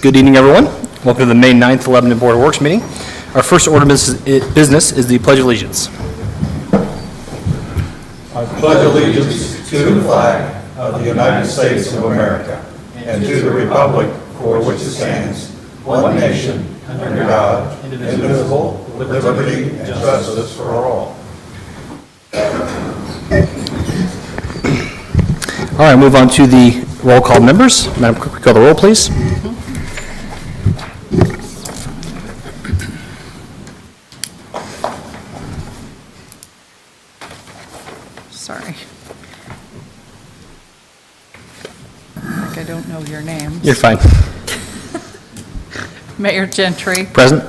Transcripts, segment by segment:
Good evening, everyone. Welcome to the May 9th Lebanon Board of Works meeting. Our first order of business is the Pledge of Allegiance. I pledge allegiance to the flag of the United States of America and to the republic for which it stands, one nation, under God, indivisible, with liberty and justice for all. All right, move on to the roll call members. Madam Clerk, call the roll, please. Sorry. I don't know your name. You're fine. Mayor Gentry. Present.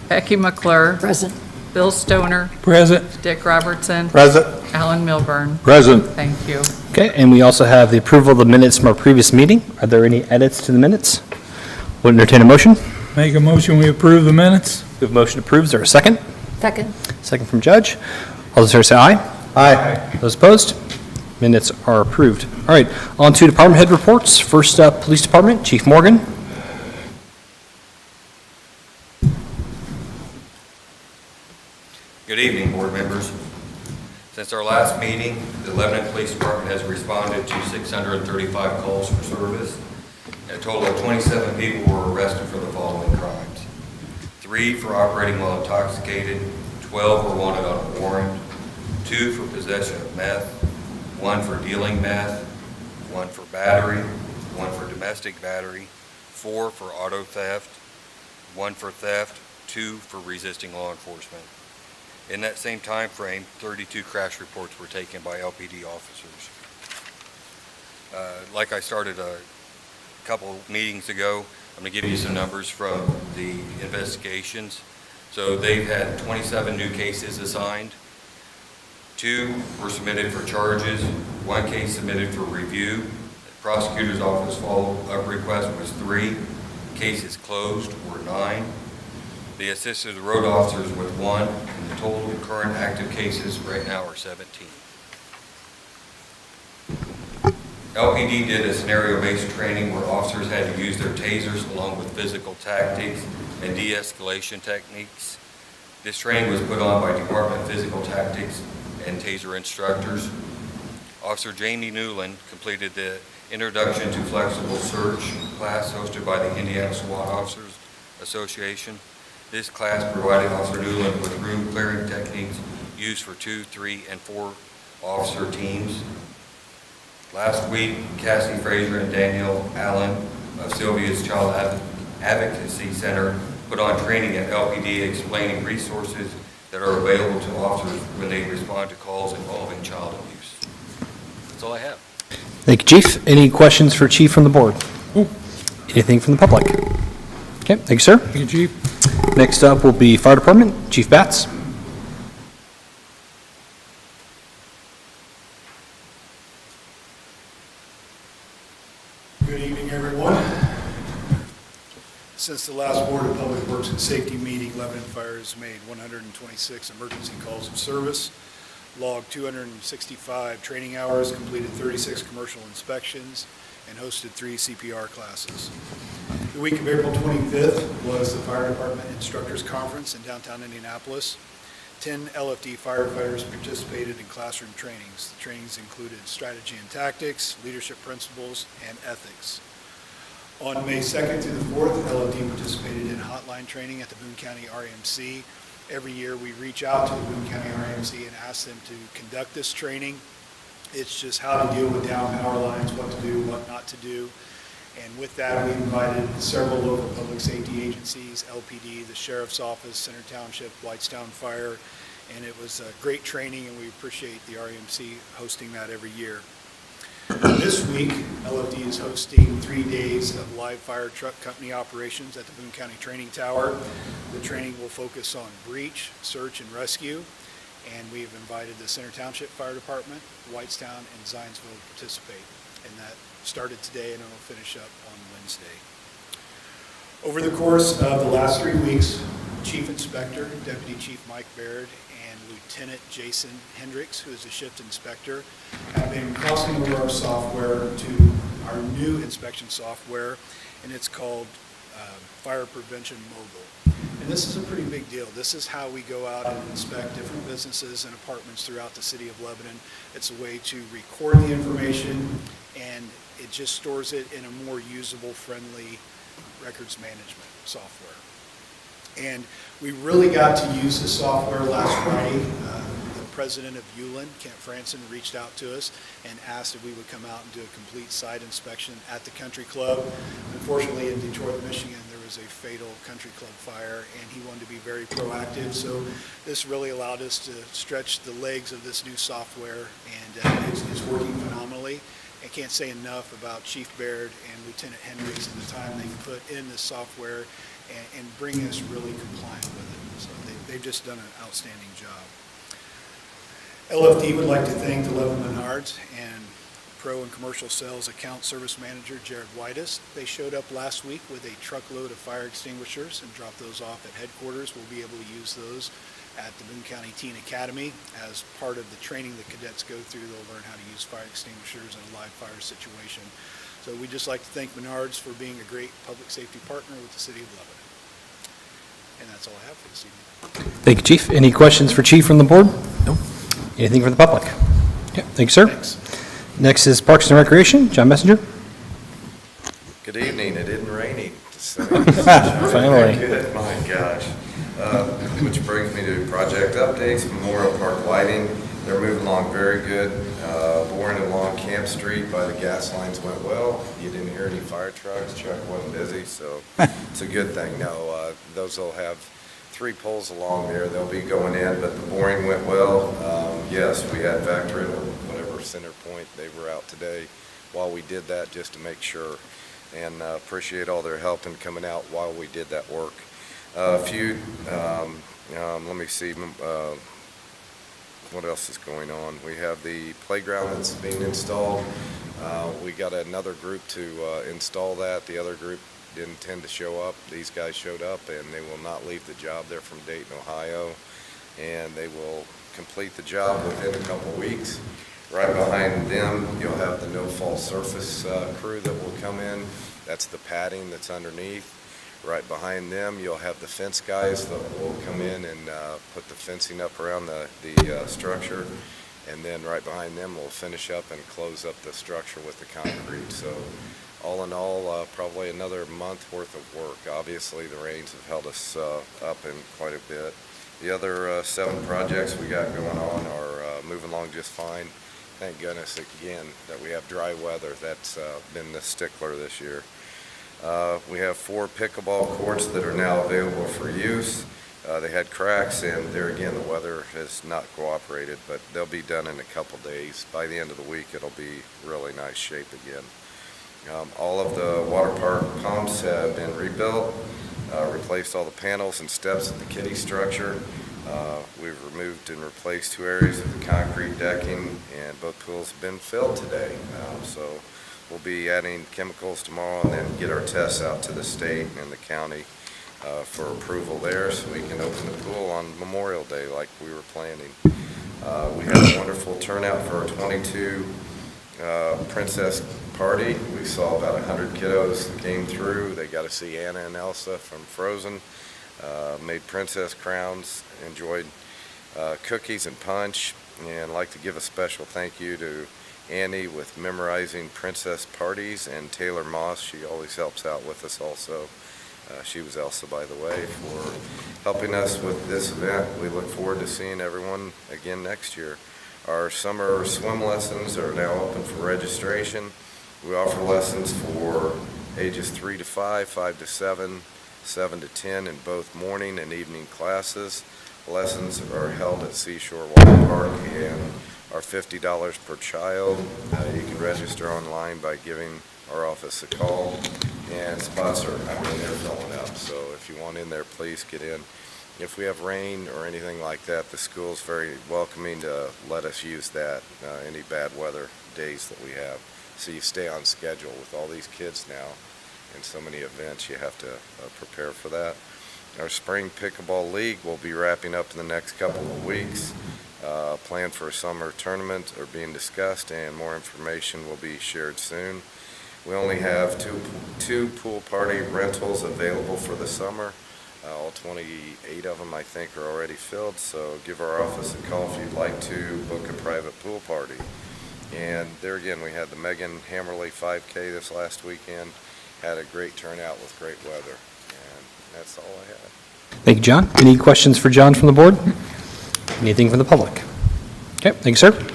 Becky McClure. Present. Bill Stoner. Present. Dick Robertson. Present. Alan Milburn. Present. Thank you. Okay, and we also have the approval of the minutes from our previous meeting. Are there any edits to the minutes? Would entertain a motion. Make a motion, we approve the minutes. We have a motion approved. Is there a second? Second. Second from Judge. All those in favor say aye. Aye. Those opposed? Minutes are approved. All right, on to department head reports. First up, Police Department, Chief Morgan. Good evening, board members. Since our last meeting, the Lebanon Police Department has responded to 635 calls for service. A total of 27 people were arrested for the following crimes: 3 for operating while intoxicated, 12 were wanted on a warrant, 2 for possession of meth, 1 for dealing meth, 1 for battery, 1 for domestic battery, 4 for auto theft, 1 for theft, 2 for resisting law enforcement. In that same time frame, 32 crash reports were taken by LPD officers. Like I started a couple meetings ago, I'm going to give you some numbers from the investigations. So they've had 27 new cases assigned. 2 were submitted for charges, 1 case submitted for review. The prosecutor's office follow-up request was 3. Cases closed were 9. They assisted the road officers with 1, and the total current active cases right now are 17. LPD did a scenario-based training where officers had to use their tasers along with physical tactics and de-escalation techniques. This training was put on by Department of Physical Tactics and taser instructors. Officer Jamie Newland completed the Introduction to Flexible Search class hosted by the Indiana SWAT Officers Association. This class provided Officer Newland with room clearing techniques used for 2, 3, and 4 officer teams. Last week, Cassie Frazier and Danielle Allen of Sylvia's Child Advocacy Center put on training at LPD explaining resources that are available to officers when they respond to calls involving child abuse. That's all I have. Thank you, Chief. Any questions for Chief from the board? Anything from the public? Okay, thank you, sir. Thank you, Chief. Next up will be Fire Department, Chief Batts. Good evening, everyone. Since the last Board of Public Works and Safety meeting, Lebanon Fire has made 126 emergency calls of service, logged 265 training hours, completed 36 commercial inspections, and hosted 3 CPR classes. The week of April 25th was the Fire Department Instructors Conference in downtown Indianapolis. 10 LFD firefighters participated in classroom trainings. The trainings included strategy and tactics, leadership principles, and ethics. On May 2nd through the 4th, LFD participated in hotline training at the Boone County RMC. Every year we reach out to the Boone County RMC and ask them to conduct this training. It's just how to deal with down power lines, what to do, what not to do. And with that, we invited several local public safety agencies, LPD, the Sheriff's Office, Center Township, Whitestown Fire, and it was a great training, and we appreciate the RMC hosting that every year. This week, LFD is hosting 3 days of live fire truck company operations at the Boone County Training Tower. The training will focus on breach, search, and rescue, and we've invited the Center Township Fire Department, Whitestown, and Zionsville to participate. And that started today and it will finish up on Wednesday. Over the course of the last 3 weeks, Chief Inspector, Deputy Chief Mike Baird, and Lieutenant Jason Hendricks, who is the shift inspector, have been crossing over our software to our new inspection software, and it's called Fire Prevention Mobile. And this is a pretty big deal. This is how we go out and inspect different businesses and apartments throughout the city of Lebanon. It's a way to record the information, and it just stores it in a more usable, friendly records management software. And we really got to use this software last Friday. The president of Ulan, Kent Franson, reached out to us and asked if we would come out and do a complete site inspection at the country club. Unfortunately, in Detroit, Michigan, there was a fatal country club fire, and he wanted to be very proactive. So this really allowed us to stretch the legs of this new software, and it's working phenomenally. I can't say enough about Chief Baird and Lieutenant Hendricks and the time they put in this software and bring us really compliant with it. So they've just done an outstanding job. LFD would like to thank the Lebanon Menards and Pro and Commercial Sales Account Service Manager Jared Whitus. They showed up last week with a truckload of fire extinguishers and dropped those off at headquarters. We'll be able to use those at the Boone County Teen Academy as part of the training the cadets go through. They'll learn how to use fire extinguishers in a live fire situation. So we'd just like to thank Menards for being a great public safety partner with the city of Lebanon. And that's all I have for this evening. Thank you, Chief. Any questions for Chief from the board? No. Anything from the public? Yeah, thank you, sir. Thanks. Next is Parks and Recreation. John Messenger. Good evening. It isn't raining. Finally. Good. My gosh. Which brings me to project updates. Memorial Park lighting. They're moving along very good. Boring along Camp Street by the gas lines went well. You didn't hear any fire trucks. Chuck wasn't busy, so it's a good thing. No, those will have 3 poles along there. They'll be going in, but the boring went well. Yes, we had Vector or whatever center point. They were out today while we did that just to make sure. And appreciate all their help in coming out while we did that work. Let me see. What else is going on? We have the playground that's being installed. We got another group to install that. The other group didn't tend to show up. These guys showed up, and they will not leave the job. They're from Dayton, Ohio, and they will complete the job within a couple weeks. Right behind them, you'll have the no-fault surface crew that will come in. That's the padding that's underneath. Right behind them, you'll have the fence guys that will come in and put the fencing up around the structure. And then right behind them, we'll finish up and close up the structure with the concrete. So all in all, probably another month worth of work. Obviously, the rains have held us up in quite a bit. The other 7 projects we got going on are moving along just fine. Thank goodness, again, that we have dry weather. That's been the stickler this year. We have 4 pickleball courts that are now available for use. They had cracks, and there again, the weather has not cooperated, but they'll be done in a couple days. By the end of the week, it'll be really nice shape again. All of the water park pumps have been rebuilt, replaced all the panels and steps of the kiddie structure. We've removed and replaced 2 areas of the concrete decking, and both pools have been filled today. So we'll be adding chemicals tomorrow and then get our tests out to the state and the county for approval there so we can open the pool on Memorial Day like we were planning. We had a wonderful turnout for our 22 Princess Party. We saw about 100 kiddos that came through. They got to see Anna and Elsa from Frozen. Made princess crowns, enjoyed cookies and punch, and I'd like to give a special thank you to Annie with memorizing princess parties, and Taylor Moss, she always helps out with us also. She was Elsa, by the way, for helping us with this event. We look forward to seeing everyone again next year. Our summer swim lessons are now open for registration. We offer lessons for ages 3 to 5, 5 to 7, 7 to 10 in both morning and evening classes. Lessons are held at Seashore Water Park and are $50 per child. You can register online by giving our office a call, and spots are, they're filling up. So if you want in there, please get in. If we have rain or anything like that, the school's very welcoming to let us use that, any bad weather days that we have. So you stay on schedule with all these kids now and so many events, you have to prepare for that. Our spring pickleball league will be wrapping up in the next couple of weeks. Plans for a summer tournament are being discussed, and more information will be shared soon. We only have two pool party rentals available for the summer. All 28 of them, I think, are already filled, so give our office a call if you'd like to book a private pool party. And there again, we had the Megan Hammerly 5K this last weekend. Had a great turnout with great weather, and that's all I have. Thank you, John. Any questions for John from the board? Anything from the public? Okay, thank you, sir.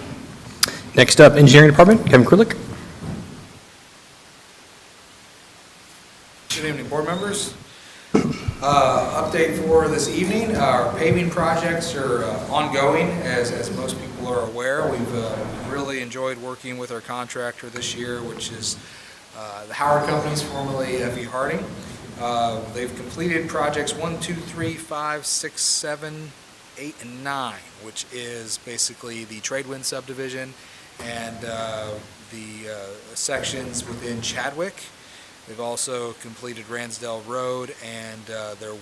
Next up, Engineering Department, Kevin Krulik. Good evening, board members. Update for this evening, our paving projects are ongoing, as most people are aware. We've really enjoyed working with our contractor this year, which is the Howard Companies, formerly F.E. Harding. They've completed projects 1, 2, 3, 5, 6, 7, 8, and 9, which is basically the Tradewind subdivision and the sections within Chadwick. They've also completed Ransdell Road, and they're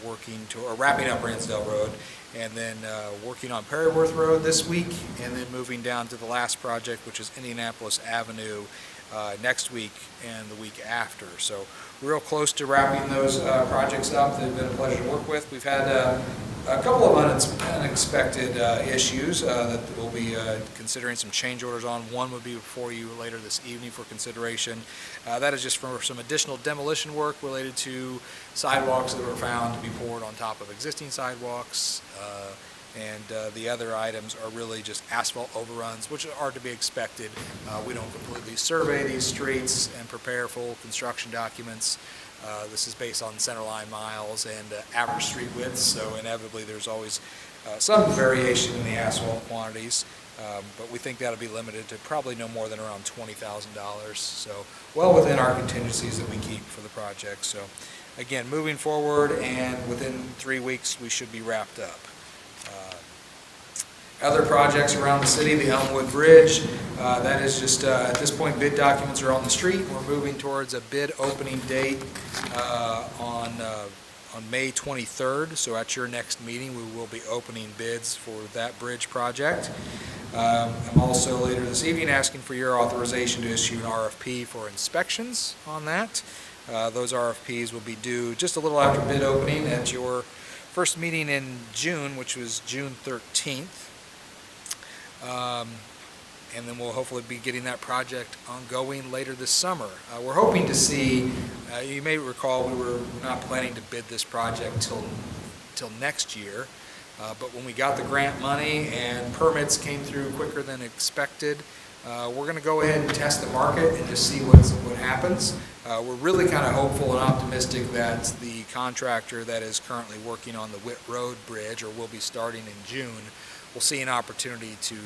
wrapping up Ransdell Road, and then working on Perryworth Road this week, and then moving down to the last project, which is Indianapolis Avenue, next week and the week after. So real close to wrapping those projects up. They've been a pleasure to work with. We've had a couple of unexpected issues that we'll be considering some change orders on. One would be before you later this evening for consideration. That is just for some additional demolition work related to sidewalks that were found to be poured on top of existing sidewalks. And the other items are really just asphalt overruns, which are to be expected. We don't completely survey these streets and prepare full construction documents. This is based on centerline miles and average street widths, so inevitably there's always some variation in the asphalt quantities, but we think that'll be limited to probably no more than around $20,000, so well within our contingencies that we keep for the project. So again, moving forward, and within 3 weeks we should be wrapped up. Other projects around the city, the Elmwood Bridge, that is just, at this point, bid documents are on the street. We're moving towards a bid opening date on May 23rd, so at your next meeting, we will be opening bids for that bridge project. I'm also later this evening asking for your authorization to issue an RFP for inspections on that. Those RFPs will be due just a little after bid opening at your first meeting in June, which was June 13th. And then we'll hopefully be getting that project ongoing later this summer. We're hoping to see, you may recall we were not planning to bid this project till next year, but when we got the grant money and permits came through quicker than expected, we're going to go ahead and test the market and just see what happens. We're really kind of hopeful and optimistic that the contractor that is currently working on the Witt Road Bridge, or will be starting in June, will see an opportunity to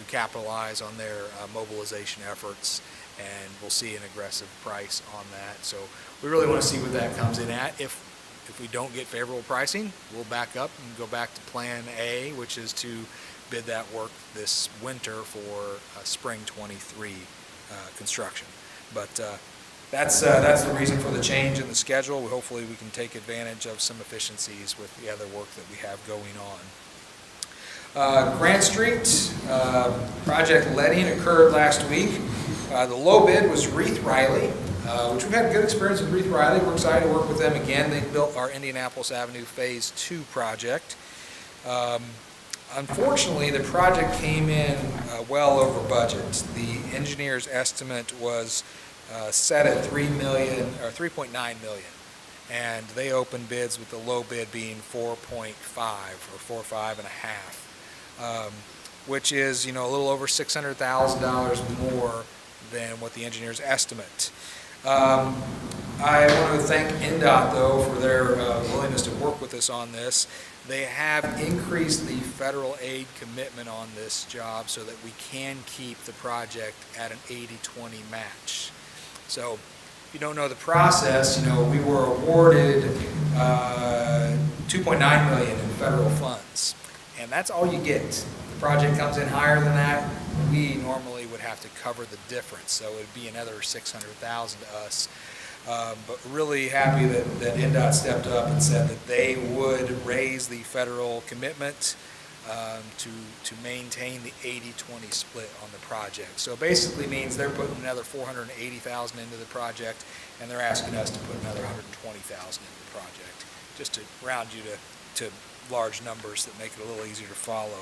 capitalize on their mobilization efforts, and we'll see an aggressive price on that. So we really want to see what that comes in at. If we don't get favorable pricing, we'll back up and go back to Plan A, which is to bid that work this winter for spring 23 construction. But that's the reason for the change in the schedule. Hopefully we can take advantage of some efficiencies with the other work that we have going on. Grant Street project letting occurred last week. The low bid was Reith Riley, which we've had good experience with Reith Riley. We're excited to work with them again. They built our Indianapolis Avenue Phase 2 project. Unfortunately, the project came in well over budget. The engineer's estimate was set at $3.9 million, and they opened bids with the low bid being 4.5 or 4.5, which is, a little over $600,000 more than what the engineer's estimate. I want to thank NDOT, though, for their willingness to work with us on this. They have increased the federal aid commitment on this job so that we can keep the project at an 80-20 match. So if you don't know the process, we were awarded $2.9 million in federal funds, and that's all you get. If the project comes in higher than that, we normally would have to cover the difference, so it would be another $600,000 to us. But really happy that NDOT stepped up and said that they would raise the federal commitment to maintain the 80-20 split on the project. So it basically means they're putting another $480,000 into the project, and they're asking us to put another $120,000 into the project, just to round you to large numbers that make it a little easier to follow.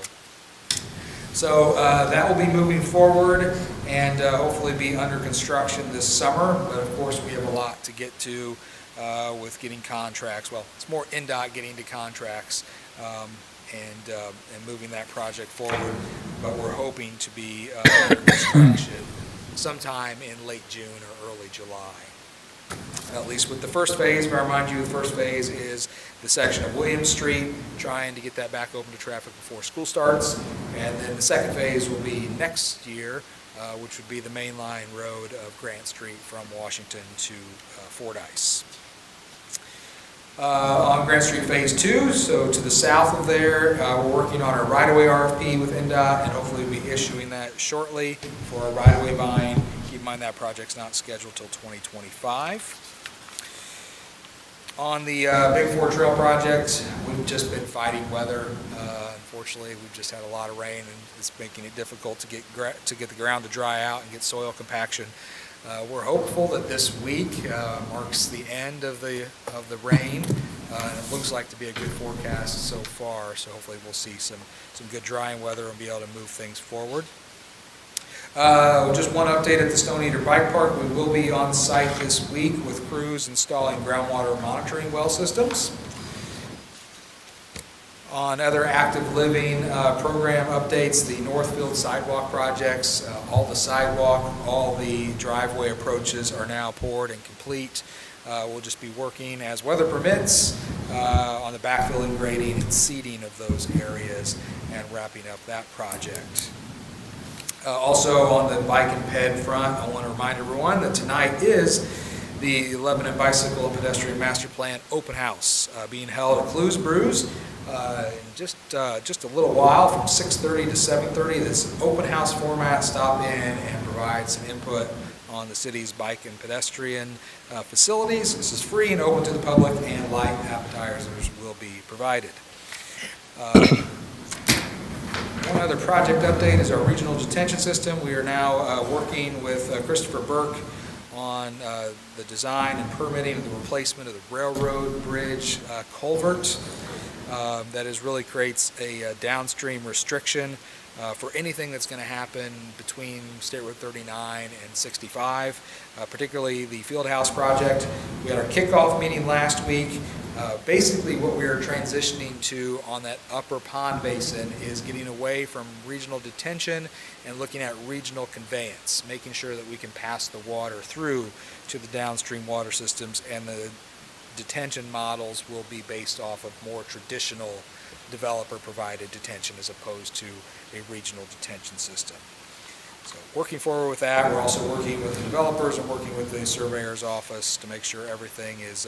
So that will be moving forward and hopefully be under construction this summer. But of course, we have a lot to get to with getting contracts. Well, it's more NDOT getting to contracts and moving that project forward. But we're hoping to be under construction sometime in late June or early July. At least with the first phase. But I remind you, the first phase is the section of Williams Street, trying to get that back open to traffic before school starts. And then the second phase will be next year, which would be the main line road of Grant Street from Washington to Fordyce. On Grant Street Phase 2, so to the south of there, we're working on our right-of-way RFP with NDOT, and hopefully we'll be issuing that shortly for our right-of-way buying. Keep in mind that project's not scheduled till 2025. On the Big Four Trail project, we've just been fighting weather. Unfortunately, we've just had a lot of rain, and it's making it difficult to get the ground to dry out and get soil compaction. We're hopeful that this week marks the end of the rain, and it looks like to be a good forecast so far. So hopefully we'll see some good drying weather and be able to move things forward. Just one update at the Stone Eater Bike Park. We will be on site this week with crews installing groundwater monitoring well systems. On other active living program updates, the Northfield sidewalk projects, all the sidewalk, all the driveway approaches are now poured and complete. We'll just be working as weather permits on the backfilling, grading, and seeding of those areas and wrapping up that project. Also on the bike and ped front, I want to remind everyone that tonight is the Lebanon Bicycle and Pedestrian Master Plan Open House being held at Clues Brews in just a little while from 6:30 to 7:30. This open house format, stop in and provide some input on the city's bike and pedestrian facilities. This is free and open to the public, and light appetizers will be provided. One other project update is our regional detention system. We are now working with Christopher Burke on the design and permitting of the replacement of the railroad bridge culvert. That really creates a downstream restriction for anything that's going to happen between State Road 39 and 65, particularly the Fieldhouse project. We had our kickoff meeting last week. Basically what we are transitioning to on that upper pond basin is getting away from regional detention and looking at regional conveyance, making sure that we can pass the water through to the downstream water systems, and the detention models will be based off of more traditional developer-provided detention as opposed to a regional detention system. So working forward with that, we're also working with the developers and working with the surveyor's office to make sure everything is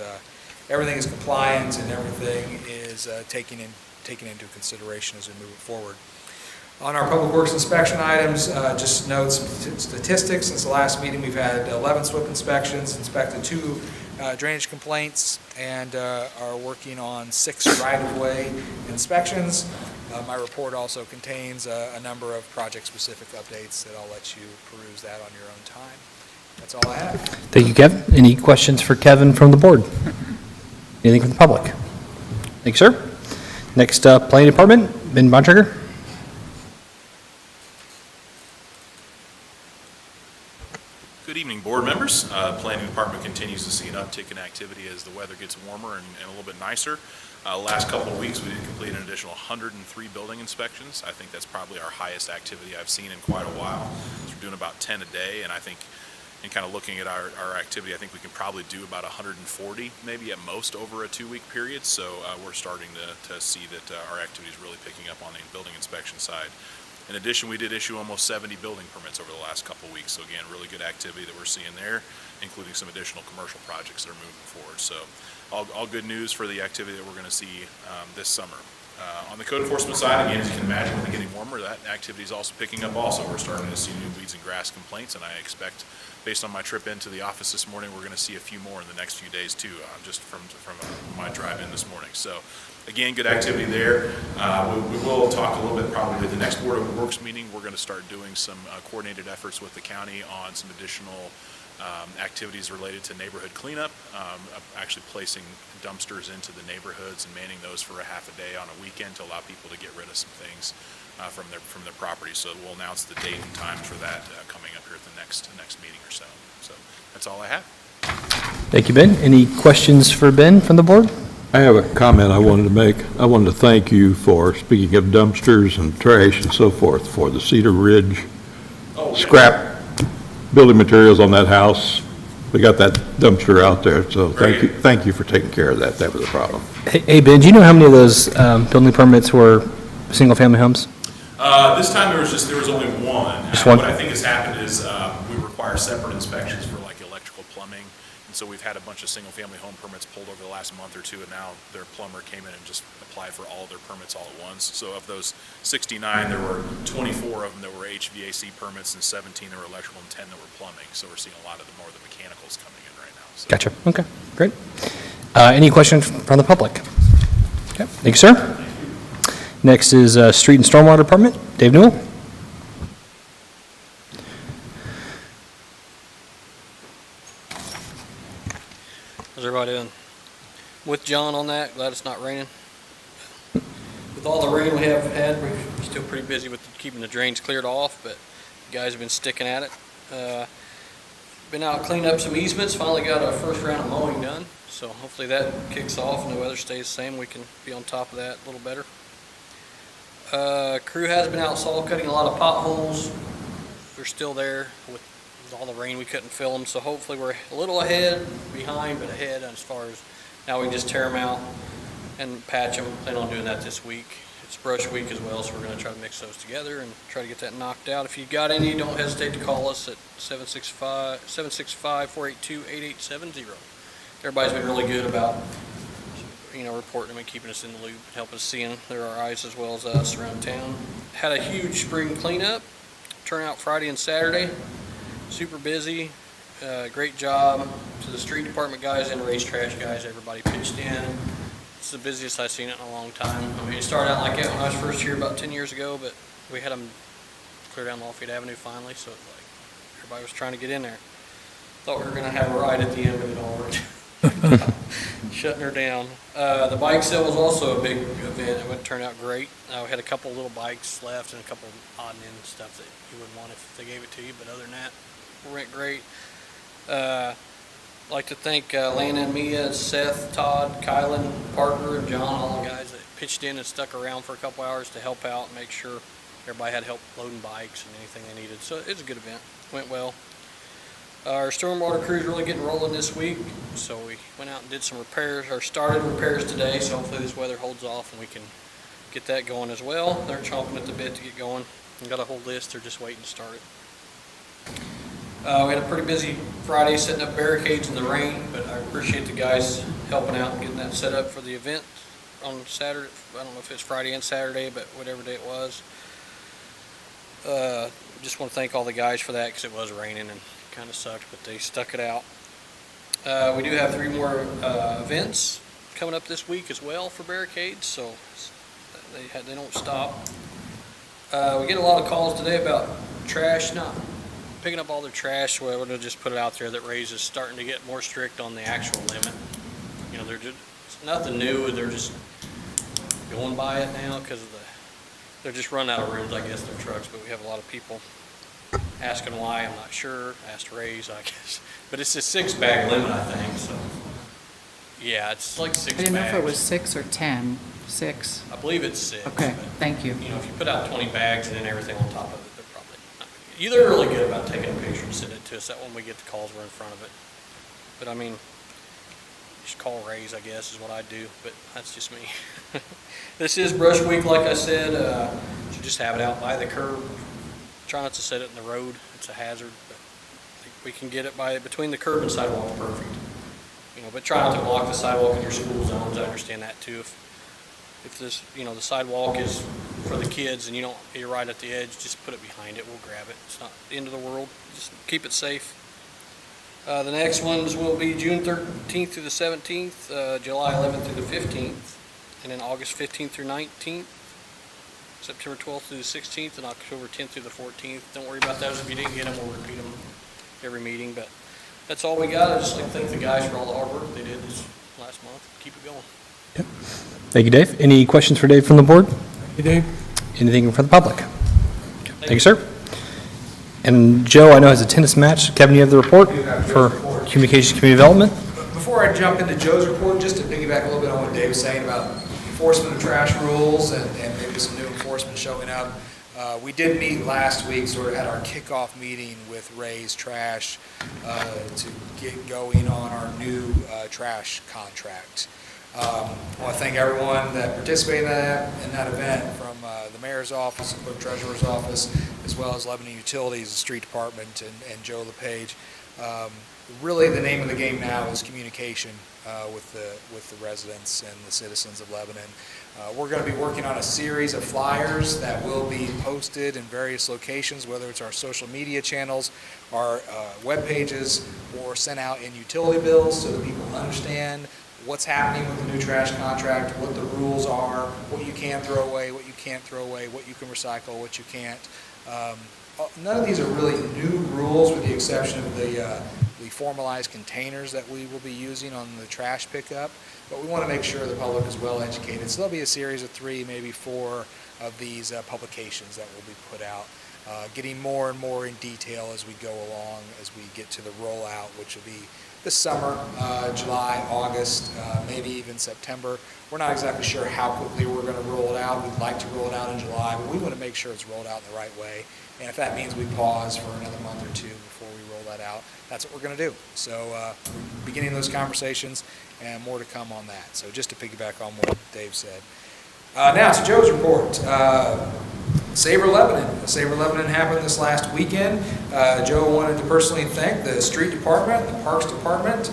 compliant and everything is taken into consideration as we move it forward. On our public works inspection items, just note some statistics. Since the last meeting, we've had 11 SWIP inspections, inspected 2 drainage complaints, and are working on 6 right-of-way inspections. My report also contains a number of project-specific updates that I'll let you peruse that on your own time. That's all I have. Thank you, Kevin. Any questions for Kevin from the board? Anything from the public? Thank you, sir. Next up, Planning Department, Ben Bontrager. Good evening, board members. Planning Department continues to see an uptick in activity as the weather gets warmer and a little bit nicer. Last couple of weeks, we did complete an additional 103 building inspections. I think that's probably our highest activity I've seen in quite a while. So we're doing about 10 a day, and I think in kind of looking at our activity, I think we can probably do about 140, maybe at most, over a 2-week period. So we're starting to see that our activity is really picking up on the building inspection side. In addition, we did issue almost 70 building permits over the last couple of weeks. So again, really good activity that we're seeing there, including some additional commercial projects that are moving forward. So all good news for the activity that we're going to see this summer. On the code enforcement side, again, as you can imagine, with it getting warmer, that activity is also picking up also. We're starting to see new weeds and grass complaints, and I expect, based on my trip into the office this morning, we're going to see a few more in the next few days too, just from my drive in this morning. So again, good activity there. We will talk a little bit probably at the next Board of Works meeting. We're going to start doing some coordinated efforts with the county on some additional activities related to neighborhood cleanup, actually placing dumpsters into the neighborhoods and manning those for a half a day on a weekend to allow people to get rid of some things from their property. So we'll announce the date and time for that coming up here at the next meeting or so. So that's all I have. Thank you, Ben. Any questions for Ben from the board? I have a comment I wanted to make. I wanted to thank you for, speaking of dumpsters and trash and so forth, for the Cedar Ridge scrap building materials on that house. We got that dumpster out there, so thank you for taking care of that. That was a problem. Hey, Ben, do you know how many of those building permits were single-family homes? This time there was only one. Just one? What I think has happened is we require separate inspections for like electrical plumbing. And so we've had a bunch of single-family home permits pulled over the last month or two, and now their plumber came in and just applied for all of their permits all at once. So of those 69, there were 24 of them that were HVAC permits, and 17 that were electrical, and 10 that were plumbing. So we're seeing a lot of more of the mechanicals coming in right now. So. Gotcha. Okay, great. Any questions from the public? Okay, thank you, sir. Next is Street and Stormwater Department. Dave Newell. How's everybody doing? With John on that, glad it's not raining. With all the rain we have had, we're still pretty busy with keeping the drains cleared off, but you guys have been sticking at it. Been out cleaning up some easements, finally got a first round of mowing done, so hopefully that kicks off and the weather stays the same. We can be on top of that a little better. Crew has been out saw cutting a lot of potholes. We're still there with all the rain, we couldn't fill them, so hopefully we're a little behind, but ahead as far as now we can just tear them out and patch them. Plan on doing that this week. It's brush week as well, so we're going to try to mix those together and try to get that knocked out. If you got any, don't hesitate to call us at 765-482-8870. Everybody's been really good about reporting them and keeping us in the loop and helping us see them. They're our eyes as well as us around town. Had a huge spring cleanup, turnout Friday and Saturday. Super busy, great job to the street department guys and race trash guys. Everybody pitched in. It's the busiest I've seen it in a long time. I mean, it started out like that when I was first here about 10 years ago, but we had them clear down Lafayette Avenue finally, so it's like everybody was trying to get in there. Thought we were going to have a ride at the end, but it all worked. Shutting her down. The bike sale was also a big event. It turned out great. We had a couple little bikes left and a couple odd and end stuff that you wouldn't want if they gave it to you, but other than that, it went great. I'd like to thank Lana and Mia, Seth, Todd, Kylan, Parker, and John, all the guys that pitched in and stuck around for a couple hours to help out and make sure everybody had help loading bikes and anything they needed. So it's a good event. Went well. Our stormwater crew is really getting rolling this week, so we went out and did some repairs, or started repairs today, so hopefully this weather holds off and we can get that going as well. They're chomping at the bit to get going. We've got a whole list, they're just waiting to start it. We had a pretty busy Friday setting up barricades in the rain, but I appreciate the guys helping out and getting that set up for the event on Saturday. I don't know if it's Friday and Saturday, but whatever day it was. Just want to thank all the guys for that because it was raining and kind of sucked, but they stuck it out. We do have 3 more events coming up this week as well for barricades, so they don't stop. We get a lot of calls today about trash not picking up all their trash. Well, we're going to just put it out there that Ray's is starting to get more strict on the actual limit. They're just, it's nothing new. They're just going by it now because of they're just running out of rooms, I guess, their trucks, but we have a lot of people asking why. I'm not sure. Asked Ray's, I guess. But it's a 6-bag limit, I think, so. Yeah, it's like 6 bags. I didn't know if it was 6 or 10. 6. I believe it's 6. Okay, but, thank you. If you put out 20 bags and then everything on top of it, they're probably not. They're really good about taking a picture and sending it to us. That when we get the calls, we're in front of it. But I mean, just call Ray's, I guess, is what I do. But that's just me. This is brush week, like I said. So just have it out by the curb. Try not to set it in the road. It's a hazard. But we can get it between the curb and sidewalk perfect. But try not to block the sidewalk in your school zones. I understand that too. If if this, the sidewalk is for the kids and you're right at the edge, just put it behind it, we'll grab it. It's not the end of the world, just keep it safe. The next ones will be June 13th through the 17th, July 11th through the 15th, and then August 15th through 19th, September 12th through the 16th, and October 10th through the 14th. Don't worry about those. If you didn't get them, we'll repeat them every meeting, but that's all we got. I'd just like to thank the guys for all the hard work they did this last month. Keep it going. Thank you, Dave. Any questions for Dave from the board? Hey, Dave? Anything from the public? Thank you, sir. And Joe, I know has a tennis match. Kevin, you have the report for Communications Community Development? Before I jump into Joe's report, just to piggyback a little bit on what Dave was saying about enforcement of trash rules and maybe some new enforcement showing up. We did meet last week, sort of had our kickoff meeting with Ray's Trash to get going on our new trash contract. I want to thank everyone that participated in that event, from the mayor's office, the clerk treasurer's office, as well as Lebanon Utilities, the street department, and Joe LePage. Really, the name of the game now is communication with the residents and the citizens of Lebanon. We're going to be working on a series of flyers that will be posted in various locations, whether it's our social media channels, our web pages, or sent out in utility bills so that people understand what's happening with the new trash contract, what the rules are, what you can throw away, what you can't throw away, what you can recycle, what you can't. None of these are really new rules, with the exception of the formalized containers that we will be using on the trash pickup, but we want to make sure the public is well educated. So there'll be a series of 3, maybe 4 of these publications that will be put out, getting more and more in detail as we go along, as we get to the rollout, which will be this summer, July, August, maybe even September. We're not exactly sure how quickly we're going to roll it out. We'd like to roll it out in July, but we want to make sure it's rolled out in the right way. And if that means we pause for another month or 2 before we roll that out, that's what we're going to do. So we're beginning those conversations, and more to come on that. So just to piggyback on what Dave said. Now to Joe's report. Savor Lebanon. Savor Lebanon happened this last weekend. Joe wanted to personally thank the street department, the parks department,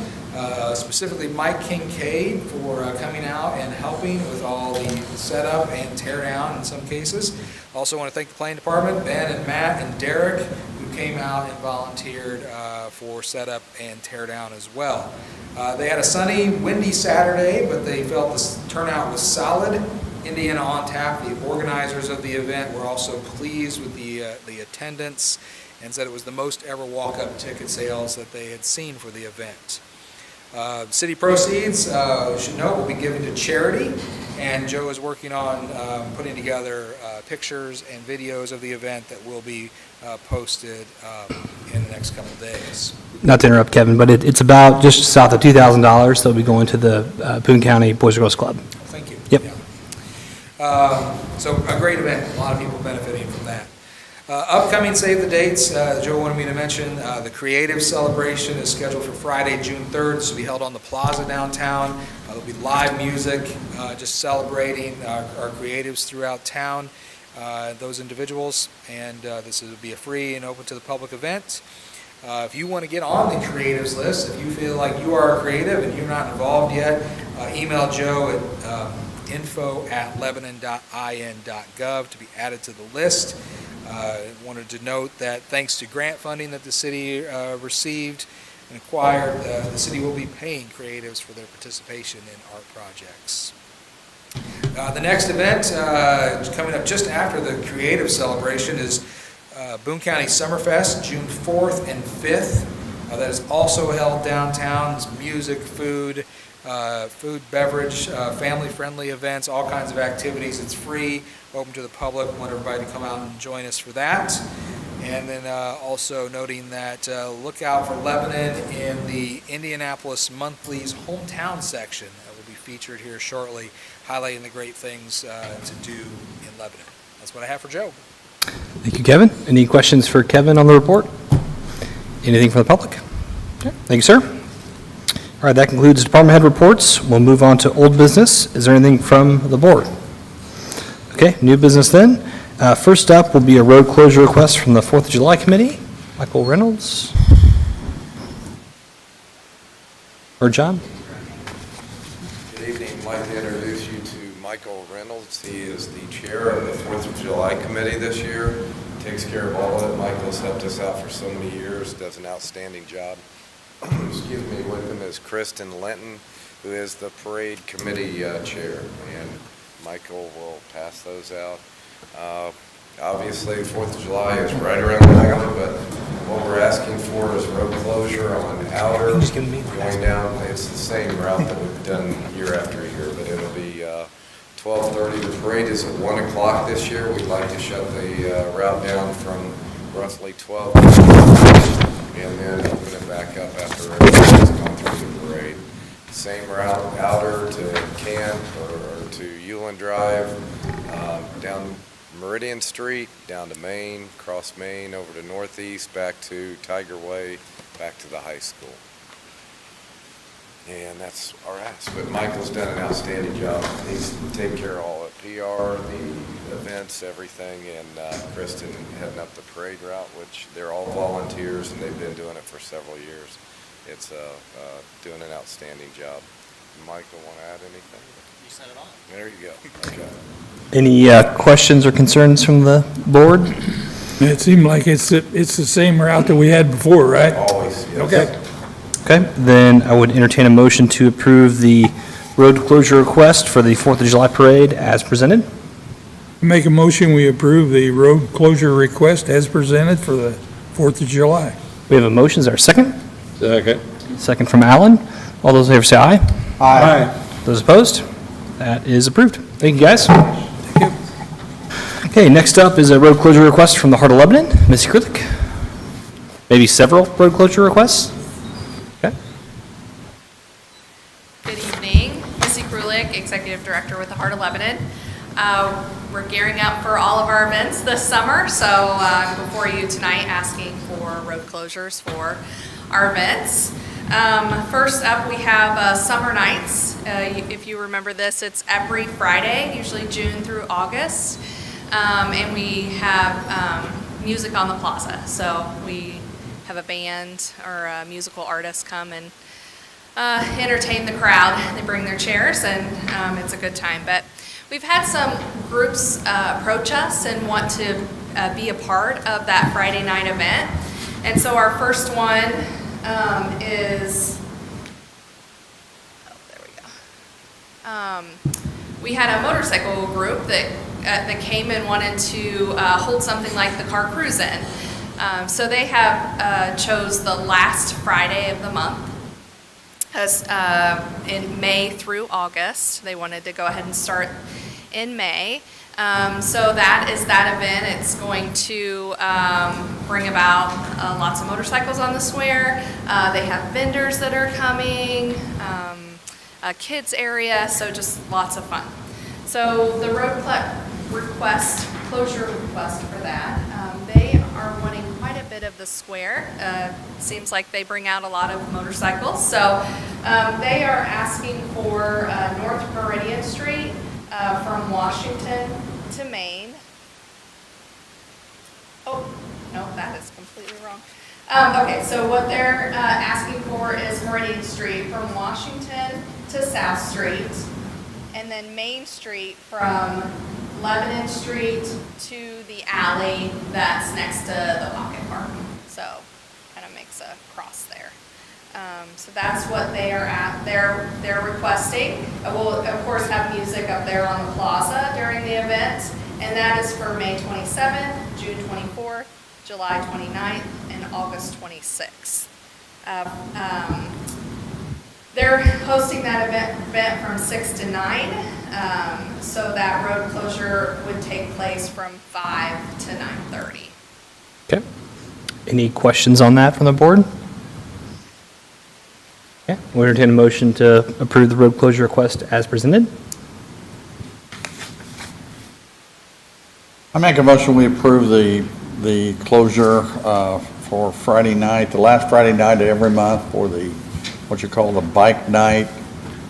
specifically Mike Kincaid for coming out and helping with all the setup and tear down in some cases. Also want to thank the planning department, Ben and Matt and Derek, who came out and volunteered for setup and tear down as well. They had a sunny, windy Saturday, but they felt the turnout was solid. Indiana on Tap, the organizers of the event, were also pleased with the attendance and said it was the most ever walk-up ticket sales that they had seen for the event. City proceeds, should note, will be given to charity, and Joe is working on putting together pictures and videos of the event that will be posted in the next couple of days. Not to interrupt, Kevin, but it's about just south of $2,000 that'll be going to the Boone County Boys and Girls Club. Thank you. Yep. Yeah. So a great event, a lot of people benefiting from that. Upcoming save the dates, Joe wanted me to mention, the Creative Celebration is scheduled for Friday, June 3rd. This will be held on the plaza downtown. There'll be live music, just celebrating our creatives throughout town, those individuals, and this will be a free and open to the public event. If you want to get on the creatives list, if you feel like you are a creative and you're not involved yet, email Joe at info@lebanon.in.gov to be added to the list. Wanted to note that thanks to grant funding that the city received and acquired, the city will be paying creatives for their participation in art projects. The next event coming up just after the Creative Celebration is Boone County Summerfest, June 4th and 5th. That is also held downtown. It's music, food, beverage, family-friendly events, all kinds of activities. It's free, open to the public. Want everybody to come out and join us for that. And then also noting that look out for Lebanon in the Indianapolis Monthly's hometown section that will be featured here shortly, highlighting the great things to do in Lebanon. That's what I have for Joe. Thank you, Kevin. Any questions for Kevin on the report? Anything from the public? Okay. Thank you, sir. All right, that concludes department head reports. We'll move on to old business. Is there anything from the board? Okay, new business then. First up will be a road closure request from the 4th of July Committee. Michael Reynolds. Or John? Good evening. I'd like to introduce you to Michael Reynolds. since he is the chair of the 4th of July committee this year. Takes care of all of it. Michael's helped us out for so many years, does an outstanding job. Excuse me, with him is Kristen Linton, who is the parade committee chair, and Michael will pass those out. Obviously, 4th of July is right around the corner, but what we're asking for is road closure on Outer, going down. It's the same route that we've done year after year, but it'll be 12:30. The parade is at 1 o'clock this year. We'd like to shut the route down from roughly 12 and then open it back up after everybody's gone through the parade. Same route, Outer to Camp or to Euland Drive, down Meridian Street, down to Main, cross Main, over to Northeast, back to Tiger Way, back to the high school. And that's our ask. But Michael's done an outstanding job. He's taken care of all it, PR, the events, everything, and Kristen heading up the parade route, which they're all volunteers, and they've been doing it for several years. It's doing an outstanding job. Michael, want to add anything? You said it all. There you go. Okay. Any questions or concerns from the board? It seemed like it's the same route that we had before, right? Always, yes. Okay. Okay, then I would entertain a motion to approve the road closure request for the 4th of July parade as presented. Make a motion, we approve the road closure request as presented for the 4th of July. We have a motion. Is there a second? Second. Second from Alan. All those in favor say aye. Aye. Those opposed? That is approved. Thank you, guys. Thank you. Okay, next up is a road closure request from the Heart of Lebanon. Ms. Krulik. Maybe several road closure requests? Okay. Good evening, Missy Krulik, Executive Director with the Heart of Lebanon. We're gearing up for all of our events this summer, so I'm before you tonight asking for road closures for our events. First up, we have Summer Nights. If you remember this, it's every Friday, usually June through August, and we have music on the plaza. So we have a band or a musical artist come and entertain the crowd. They bring their chairs, and it's a good time. But we've had some groups approach us and want to be a part of that Friday night event. And so our first one is, we had a motorcycle group that came and wanted to hold something like the Car Cruisin'. So they have chose the last Friday of the month as in May through August. They wanted to go ahead and start in May. So that is that event. It's going to bring about lots of motorcycles on the square. They have vendors that are coming, a kids area, so just lots of fun. So the road closure request for that, they are wanting quite a bit of the square. Seems like they bring out a lot of motorcycles. So they are asking for North Meridian Street from Washington to Maine. Oh, no, that is completely wrong. Okay, so what they're asking for is Meridian Street from Washington to South Street, and then Main Street from Lebanon Street to the alley that's next to the Pocket Park. So kind of makes a cross there. So that's what they are at. They're requesting. We'll of course have music up there on the plaza during the event, and that is for May 27th, June 24th, July 29th, and August 26th. They're hosting that event from 6 to 9, so that road closure would take place from 5 to 9:30. Okay. Any questions on that from the board? Okay. We'll entertain a motion to approve the road closure request as presented. I make a motion, we approve the closure for Friday night, the last Friday night of every month for the, what you call the bike night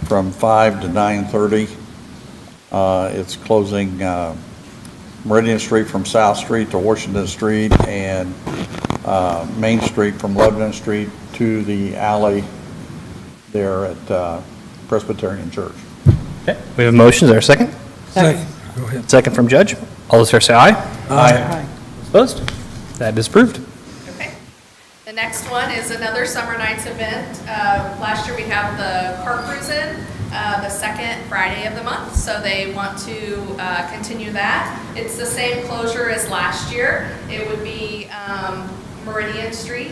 from 5 to 9:30. It's closing Meridian Street from South Street to Washington Street and Main Street from Lebanon Street to the alley there at Presbyterian Church. Okay. We have a motion. Is there a second? Second. Go ahead. second from Judge. All those in favor say aye. Aye. Opposed? That is approved. Okay. The next one is another Summer Nights event. Last year we have the car cruising, the second Friday of the month, so they want to continue that. It's the same closure as last year. It would be Meridian Street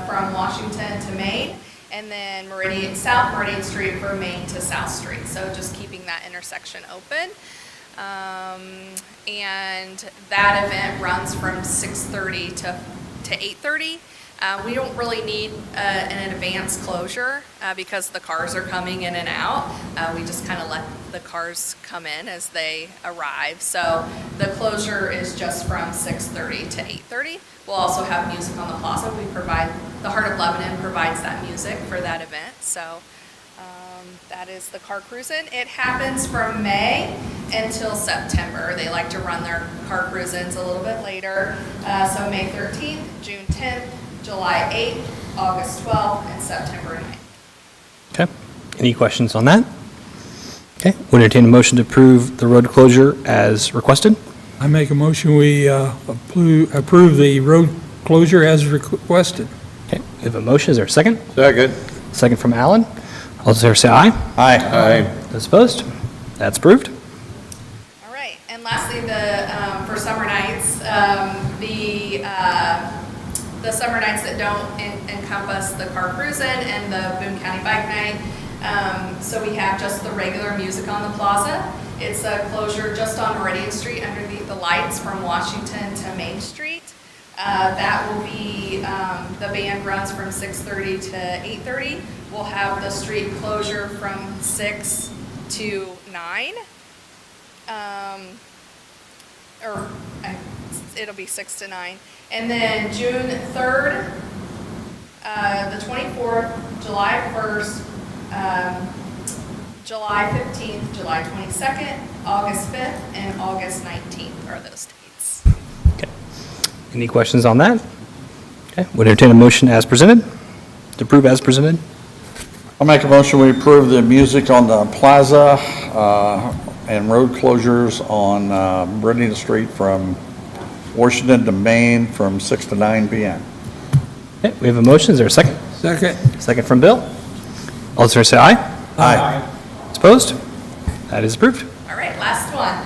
from Washington to Main, and then South Meridian Street from Main to South Street. So just keeping that intersection open. And that event runs from 6:30 to 8:30. We don't really need an advanced closure because the cars are coming in and out. We just kind of let the cars come in as they arrive. So the closure is just from 6:30 to 8:30. We'll also have music on the plaza. The Heart of Lebanon provides that music for that event. So that is the car cruising. It happens from May until September. They like to run their car cruisings a little bit later. So May 13th, June 10th, July 8th, August 12th, and September 9th. Okay. Any questions on that? Okay. Would entertain a motion to approve the road closure as requested. I make a motion, we approve the road closure as requested. Okay. We have a motion. Is there a second? Second. Second from Alan. All those in favor say aye. Aye. Those opposed? That's approved. All right, and lastly, for summer nights, the summer nights that don't encompass the car cruising and the Boone County Bike Night. So we have just the regular music on the plaza. It's a closure just on Meridian Street underneath the lights from Washington to Main Street. That will be, the band runs from 6:30 to 8:30. We'll have the street closure from 6 to 9. It'll be 6 to 9. And then June 3rd, the 24th, July 1st, July 15th, July 22nd, August 5th, and August 19th are those dates. Okay. Any questions on that? Okay. Would entertain a motion as presented? To approve as presented? I'll make a motion, we approve the music on the plaza and road closures on Meridian Street from Washington to Main from 6 to 9 p.m. Okay. We have a motion. Is there a second? Second. Second from Bill. All those in favor say aye. Aye. Opposed? That is approved. All right, last one.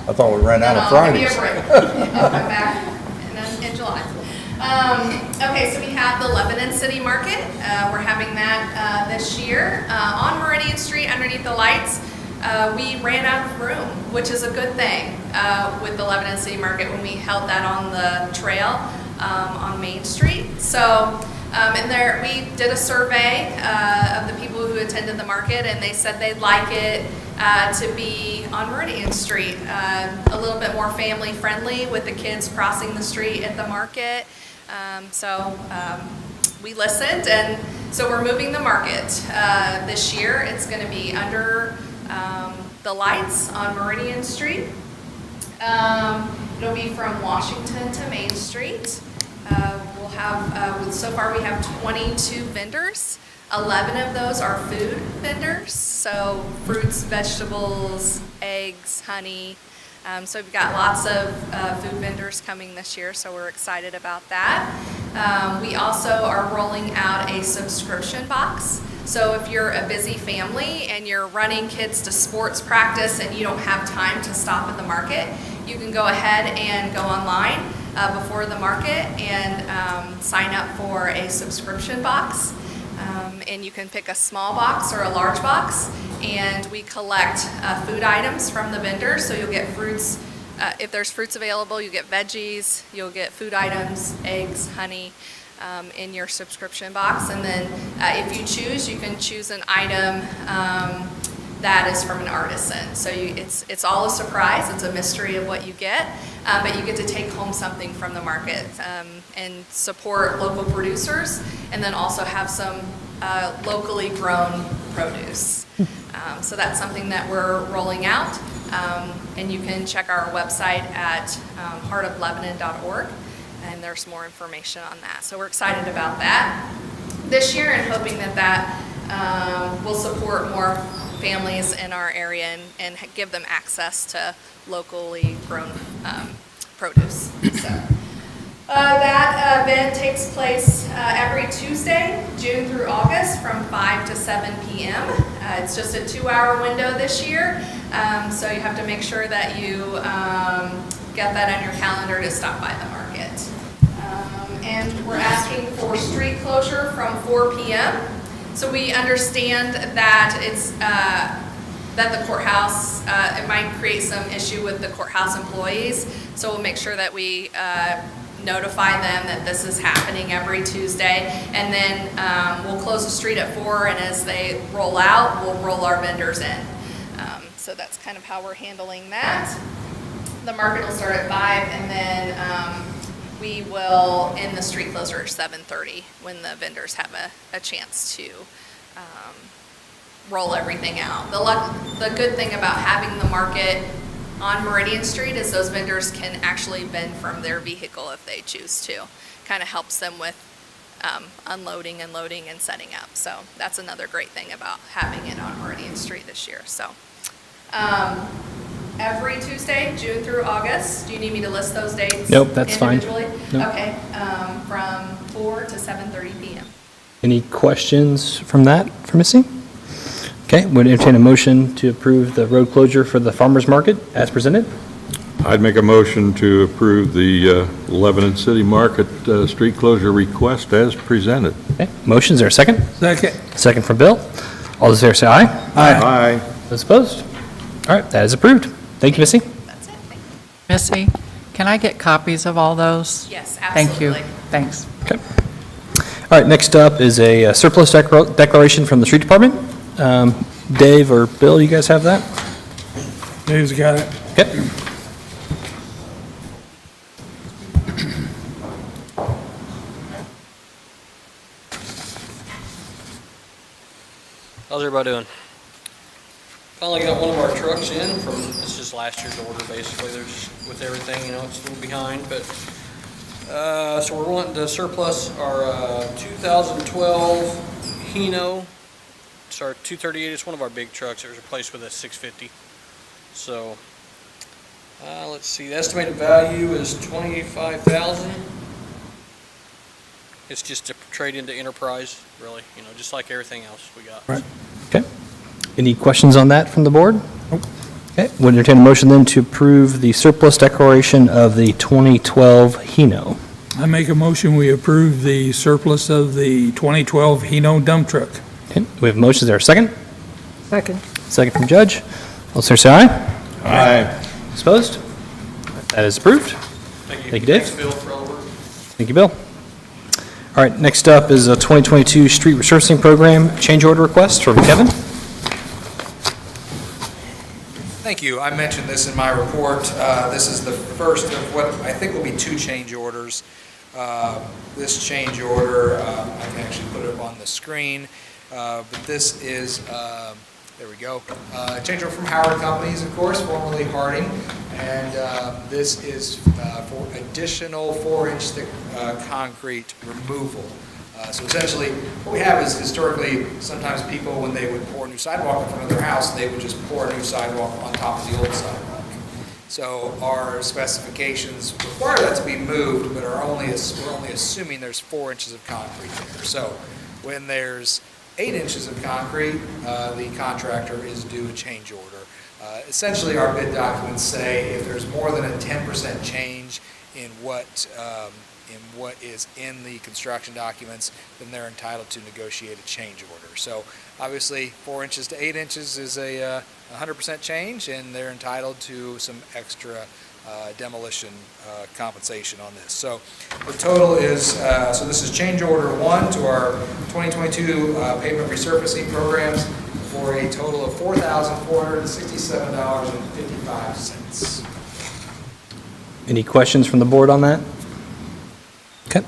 I thought we ran out of Fridays. I'll give you a break. I'll come back in July. Okay, so we have the Lebanon City Market. We're having that this year on Meridian Street underneath the lights. We ran out of room, which is a good thing with the Lebanon City Market when we held that on the trail on Main Street. So, and there we did a survey of the people who attended the market, and they said they'd like it to be on Meridian Street, a little bit more family friendly with the kids crossing the street at the market. We listened, and so we're moving the market this year. It's going to be under the lights on Meridian Street. It'll be from Washington to Main Street. We'll have, so far we have 22 vendors. 11 of those are food vendors, so fruits, vegetables, eggs, honey. So we've got lots of food vendors coming this year, so we're excited about that. We also are rolling out a subscription box. So if you're a busy family and you're running kids to sports practice and you don't have time to stop at the market, you can go ahead and go online before the market and sign up for a subscription box. And you can pick a small box or a large box, and we collect food items from the vendors. So you'll get fruits, if there's fruits available, you get veggies, you'll get food items, eggs, honey in your subscription box. And then if you choose, you can choose an item that is from an artisan. So it's all a surprise. It's a mystery of what you get, but you get to take home something from the market and support local producers, and then also have some locally grown produce. So that's something that we're rolling out, and you can check our website at heartoflebanon.org, and there's more information on that. So we're excited about that this year and hoping that will support more families in our area and give them access to locally grown produce. So that event takes place every Tuesday, June through August, from 5 to 7 p.m. It's just a 2-hour window this year, so you have to make sure that you get that on your calendar to stop by the market. And we're asking for street closure from 4 p.m. So we understand that it's that the courthouse, it might create some issue with the courthouse employees. So we'll make sure that we notify them that this is happening every Tuesday. And then we'll close the street at 4, and as they roll out, we'll roll our vendors in. So that's kind of how we're handling that. The market will start at 5, and then we will end the street closure at 7:30 when the vendors have a chance to roll everything out. The good thing about having the market on Meridian Street is those vendors can actually vend from their vehicle if they choose to. Kind of helps them with unloading and loading and setting up. So that's another great thing about having it on Meridian Street this year. So every Tuesday, June through August. Do you need me to list those dates? Nope, that's fine. Individually? Nope. Okay, from 4 to 7:30 p.m. Any questions from that for Missy? Okay, would entertain a motion to approve the road closure for the farmer's market as presented. I'd make a motion to approve the Lebanon City Market street closure request as presented. Okay, motion's there a second? Second. Second from Bill. All those there say aye. Aye. Those opposed? All right, that is approved. Thank you, Missy. That's it. Thank you. Missy, can I get copies of all those? Yes, Thank you. absolutely. Thanks. Okay. All right, next up is a surplus declaration from the street department. Dave or Bill, you guys have that? Dave's got it. Okay. How's everybody doing? Finally got one of our trucks in from, it's just last year's order, basically. There's, with everything, you know, it's a little behind, but, so we're wanting to surplus our 2012 Hino. It's our 238, it's one of our big trucks. It was replaced with a 650. So, let's see, the estimated value is $25,000. It's just to trade into Enterprise, really, you know, just like everything else we got. Right. Okay. Any questions on that from the board? Nope. Okay, would entertain a motion then to approve the surplus declaration of the 2012 Hino. I make a motion, we approve the surplus of the 2012 Hino dump truck. Okay, we have motions there a second? Second. Second from Judge. All those say aye. Aye. Opposed? That is approved. Thank you. Thank you, Dave. Thanks, Phil, for all the work. Thank you, Bill. All right, next up is a 2022 street resurfacing program change order request from Kevin. Thank you. I mentioned this in my report. This is the first of what I think will be 2 change orders. This change order, I can actually put it up on the screen, but this is, there we go, change order from Howard Companies, of course, formerly Harding, and this is for additional 4-inch thick concrete removal. So essentially, what we have is historically, sometimes people, when they would pour a new sidewalk in front of their house, they would just pour a new sidewalk on top of the old sidewalk. So our specifications require that to be moved, but we're only assuming there's 4 inches of concrete there. So when there's 8 inches of concrete, the contractor is due a change order. Essentially, our bid documents say if there's more than a 10% change in what is in the construction documents, then they're entitled to negotiate a change order. So obviously 4 inches to 8 inches is a 100% change, and they're entitled to some extra demolition compensation on this. So the total is, so this is change order 1 to our 2022 pavement resurfacing programs for a total of $4,467.55. Any questions from the board on that? Okay.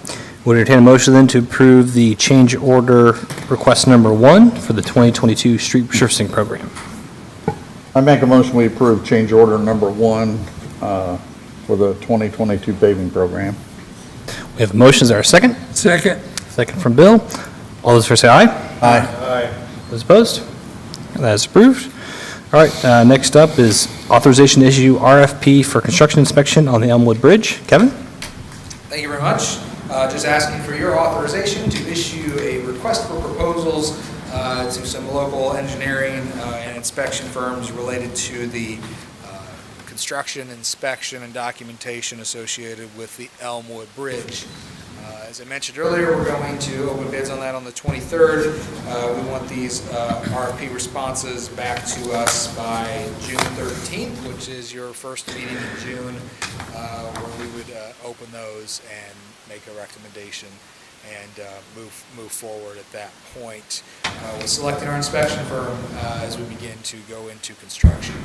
Would entertain a motion then to approve the change order request number 1 for the 2022 street resurfacing program. I make a motion, we approve change order number 1 for the 2022 paving program. We have motions. There a second? Second. Second from Bill. All those for say aye. Aye. Those opposed? that is approved. All right, next up is authorization to issue RFP for construction inspection on the Elmwood Bridge. Kevin? Thank you very much. Just asking for your authorization to issue a request for proposals to some local engineering and inspection firms related to the construction, inspection, and documentation associated with the Elmwood Bridge. As I mentioned earlier, we're going to open bids on that on the 23rd. We want these RFP responses back to us by June 13th, which is your first meeting in June, where we would open those and make a recommendation and move forward at that point. We're selecting our inspection firm as we begin to go into construction.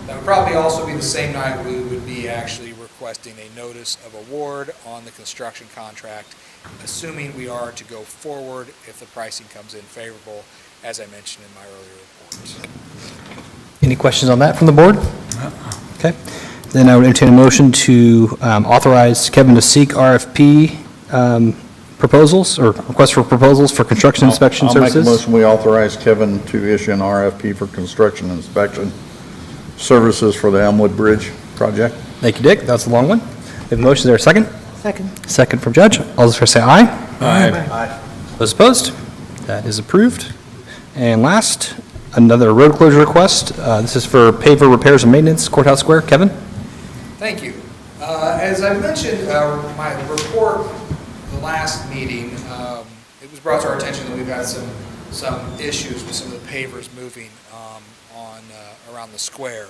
That would probably also be the same night we would be actually requesting a notice of award on the construction contract, assuming we are to go forward if the pricing comes in favorable, as I mentioned in my earlier report. Any questions on that from the board? Okay. Then I would entertain a motion to authorize Kevin to seek RFP proposals or requests for proposals for construction inspection services. I'll make a motion, we authorize Kevin to issue an RFP for construction inspection services for the Elmwood Bridge project. Thank you, Dick. That's a long one. We have a motion. Is there a second? Second. Second from Judge. All those for say aye. Aye. Those opposed? That is approved. And last, another road closure request. This is for paver repairs and maintenance, Courthouse Square. Kevin? Thank you. As I mentioned, my report, the last meeting, it was brought to our attention that we've had some issues with some of the pavers moving around the square.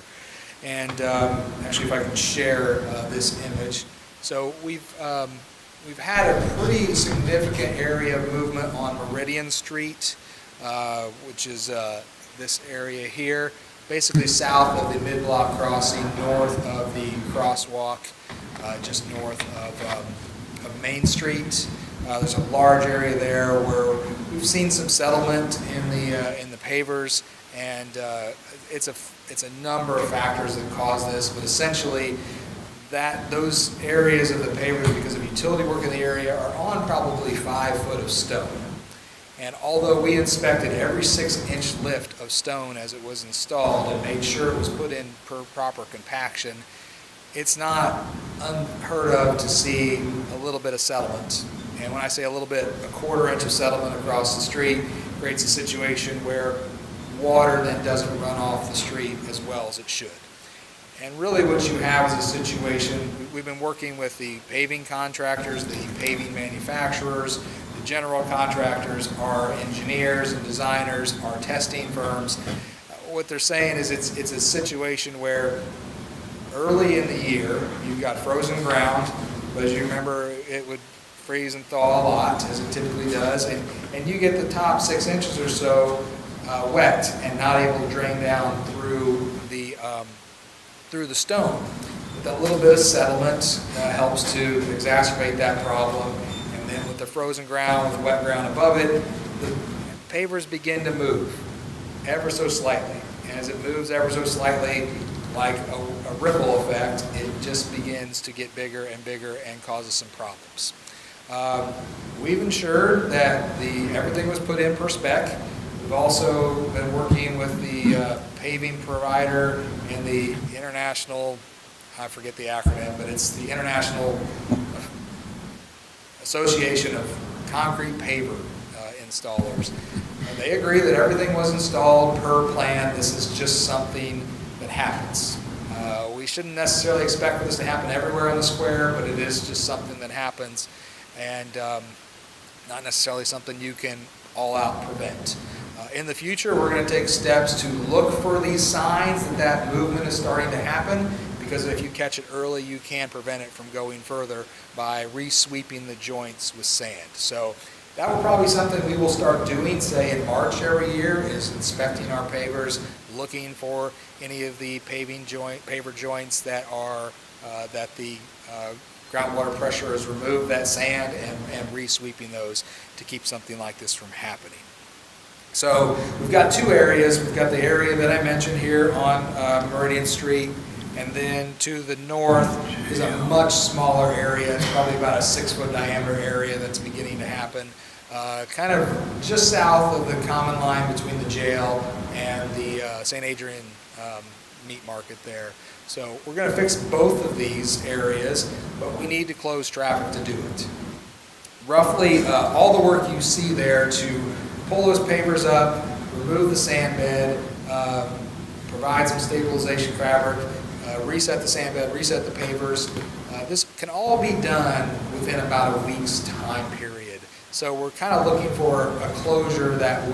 And actually, if I can share this image. So we've had a pretty significant area of movement on Meridian Street, which is this area here, basically south of the mid-block crossing, north of the crosswalk, just north of Main Street. There's a large area there where we've seen some settlement in the pavers, and it's a number of factors that cause this, but essentially those areas of the pavers, because of utility work in the area, are on probably 5 foot of stone. And although we inspected every 6-inch lift of stone as it was installed and made sure it was put in per proper compaction, it's not unheard of to see a little bit of settlement. And when I say a little bit, a 1/4 inch of settlement across the street creates a situation where water then doesn't run off the street as well as it should. And really what you have is a situation, we've been working with the paving contractors, the paving manufacturers, the general contractors, our engineers and designers, our testing firms. What they're saying is it's a situation where early in the year you've got frozen ground, but as you remember it would freeze and thaw a lot, as it typically does, and you get the top 6 inches or so wet and not able to drain down through the stone. But that little bit of settlement helps to exacerbate that problem, and then with the frozen ground, with wet ground above it, the pavers begin to move ever so slightly, and as it moves ever so slightly, like a ripple effect, it just begins to get bigger and bigger and causes some problems. We've ensured that everything was put in per spec. We've also been working with the paving provider and the international, I forget the acronym, but it's the International Association of Concrete Paver Installers. And they agree that everything was installed per plan. This is just something that happens. We shouldn't necessarily expect for this to happen everywhere on the square, but it is just something that happens, and not necessarily something you can all out prevent. In the future, we're going to take steps to look for these signs that movement is starting to happen, because if you catch it early, you can prevent it from going further by re-sweeping the joints with sand. So that will probably be something we will start doing, say in March every year, is inspecting our pavers, looking for any of the paver joints that are that the groundwater pressure has removed that sand, and re-sweeping those to keep something like this from happening. So we've got 2 areas. We've got the area that I mentioned here on Meridian Street, and then to the north is a much smaller area. It's probably about a 6-foot diameter area that's beginning to happen. kind of just south of the common line between the jail and the St. Adrian meat market there. So we're going to fix both of these areas, but we need to close traffic to do it. Roughly all the work you see there to pull those pavers up, remove the sand bed, provide some stabilization fabric, reset the sand bed, reset the pavers. This can all be done within about a week's time period. So we're kind of looking for a closure that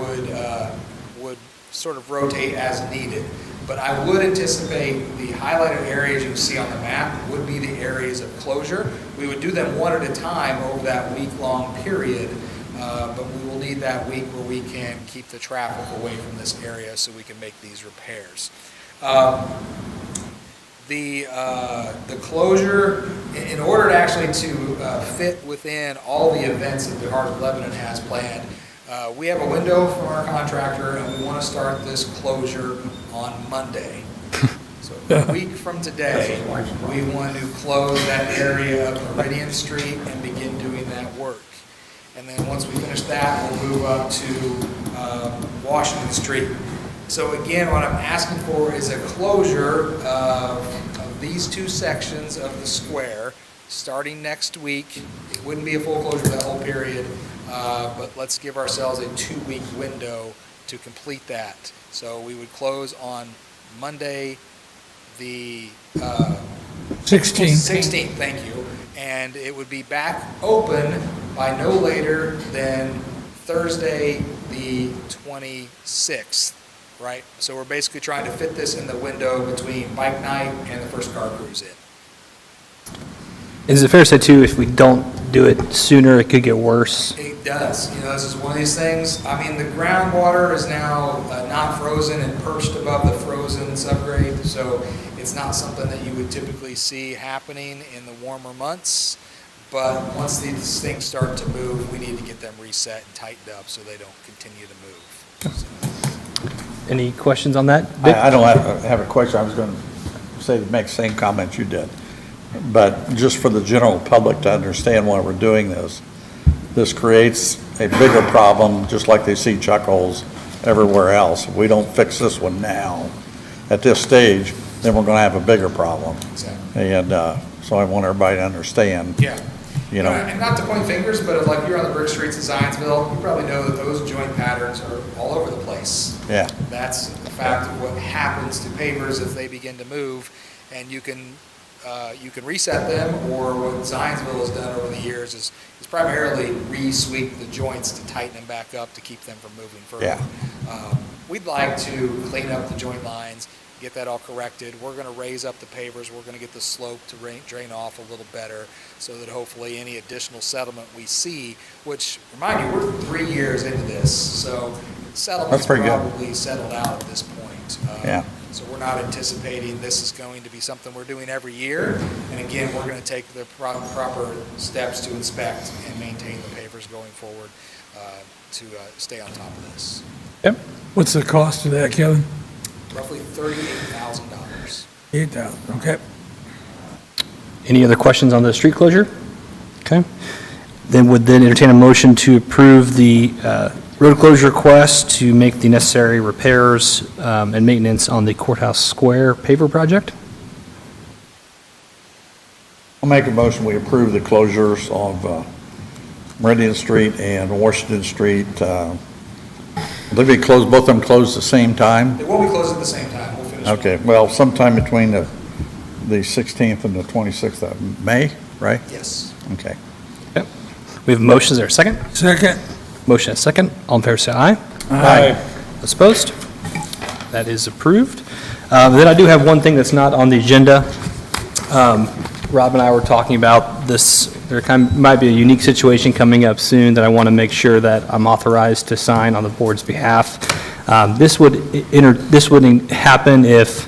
would sort of rotate as needed. But I would anticipate the highlighted areas you see on the map would be the areas of closure. We would do them one at a time over that week-long period, but we will need that week where we can keep the traffic away from this area so we can make these repairs. The closure, in order to actually to fit within all the events that the Heart of Lebanon has planned, we have a window from our contractor, and we want to start this closure on Monday. So a week from today, we want to close that area of Meridian Street and begin doing that work. And then once we finish that, we'll move up to Washington Street. So again, what I'm asking for is a closure of these two sections of the square starting next week. It wouldn't be a full closure of that whole period, but let's give ourselves a 2-week window to complete that. So we would close on Monday, the 16th, thank you. And it would be back open by no later than Thursday, the 26th. Right? So we're basically trying to fit this in the window between bike night and the first car cruise in. Is it fair to say, too, if we don't do it sooner, it could get worse? It does. You know, this is one of these things. I mean, the groundwater is now not frozen and perched above the frozen subgrade, so it's not something that you would typically see happening in the warmer months. But once these things start to move, we need to get them reset and tightened up so they don't continue to move. So. Any questions on that? I don't have a question. I was going to say, make the same comments you did. But just for the general public to understand why we're doing this, this creates a bigger problem, just like they see chuck holes everywhere else. If we don't fix this one now, at this stage, then we're going to have a bigger problem. Exactly. And so I want everybody to understand. Yeah. You know, and not to point fingers, but if, like, you're on the brick streets of Zionsville, you probably know that those joint patterns are all over the place. Yeah. That's the fact of what happens to pavers if they begin to move, and you can reset them, or what Zionsville has done over the years is primarily re-sweep the joints to tighten them back up to keep them from moving further. Yeah. We'd like to clean up the joint lines, get that all corrected. We're going to raise up the pavers. We're going to get the slope to drain off a little better so that hopefully any additional settlement we see, which, remind you, we're 3 years into this, so settlement's probably settled out at this point. Yeah. So we're not anticipating this is going to be something we're doing every year. And again, we're going to take the proper steps to inspect and maintain the pavers going forward to stay on top of this. Yep. What's the cost of that, Kevin? Roughly $38,000. 8,000, okay. Any other questions on the street closure? Okay. Then would entertain a motion to approve the road closure request to make the necessary repairs and maintenance on the Courthouse Square paver project. I'll make a motion, we approve the closures of Meridian Street and Washington Street. I believe we closed, both of them closed at the same time? They will be closed at the same time. We'll finish. Okay, well, sometime between the 16th and the 26th of May, right? Yes. Okay. Yep. We have motions. Is there a second? Second. Motion and second. All in favor, say aye. Aye. Those opposed? That is approved. Then I do have one thing that's not on the agenda. Rob and I were talking about this. There might be a unique situation coming up soon that I want to make sure that I'm authorized to sign on the board's behalf. This would happen if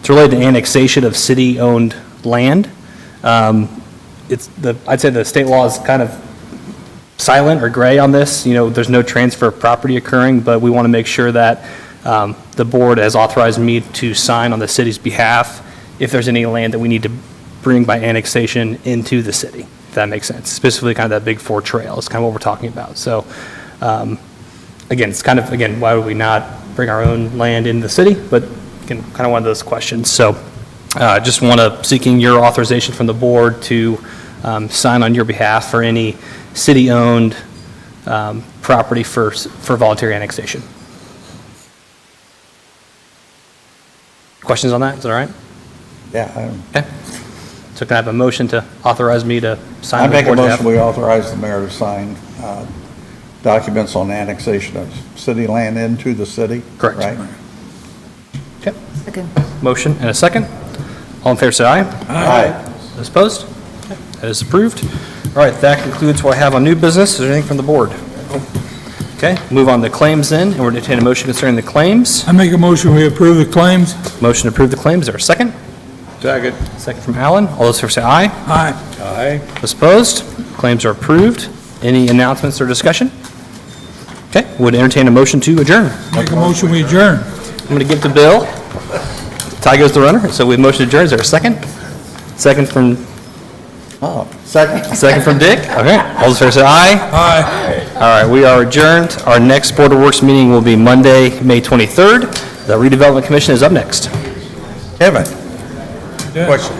it's related to annexation of city-owned land. I'd say the state law is kind of silent or gray on this. You know, there's no transfer of property occurring, but we want to make sure that the board has authorized me to sign on the city's behalf if there's any land that we need to bring by annexation into the city. if that makes sense, specifically kind of that Big Four trail is kind of what we're talking about. So, again, it's kind of, again, why would we not bring our own land into the city? But again, kind of one of those questions. So, just want to, seeking your authorization from the board to sign on your behalf for any city-owned property for voluntary annexation. Questions on that? Is that all right? Yeah, Okay. So can I have a motion to authorize me to sign? I the make a board behalf? motion, we authorize the mayor to sign documents on annexation of city land into the city. Correct. Right? Okay. Motion and a second. All in favor, say aye. Aye. Those opposed? Okay, that is approved. All right, that concludes what I have on new business. Is there anything from the board? Okay, move on to claims then, and we're going to entertain a motion concerning the claims. I make a motion, we approve the claims. Motion to approve the claims. Is there a second? Second. Second from Alan. All those in favor say aye. Aye. Aye. Those opposed? Claims are approved. Any announcements or discussion? Okay, would entertain a motion to adjourn. Make a motion, we adjourn. I'm going to give to Bill. Ty goes the runner, so we have motion to adjourn. Is there a second? Second from, second from Dick? Okay, all those in favor say aye. Aye. All right, we are adjourned. Our next Board of Works meeting will be Monday, May 23rd. The redevelopment commission is up next. Kevin, Yeah. question.